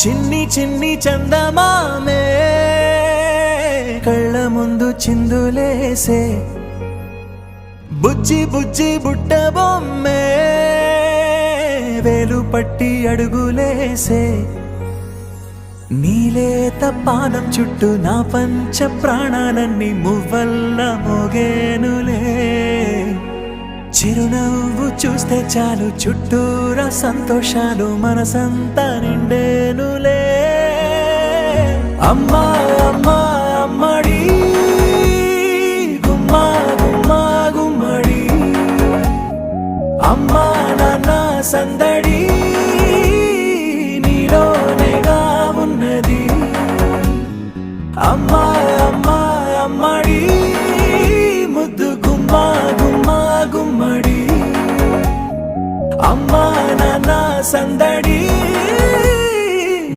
చిన్ని చిన్ని చందమామే కళ్ళ ముందు చిందులేసే బుజ్జి బుజ్జి బుట్ట బొమ్మే వేలు పట్టి అడుగులేసే నీలేత పానం చుట్టూ నా పంచ ప్రాణాలన్నీ మువ్వల్ల మోగేనులే చిరునవ్వు చూస్తే చాలు చుట్టూరా సంతోషాలు మనసంతా నిండేనులే అమ్మా అమ్మా అమ్మడి గుమ్మా గుమ్మా గుమ్మడి అమ్మా నాన్న సందడి నీలోనేగా ఉన్నది అమ్మా అమ్మా అమ్మడి ముద్దు గుమ్మా గుమ్మా గుమ్మడి అమ్మా నాన్న సందడి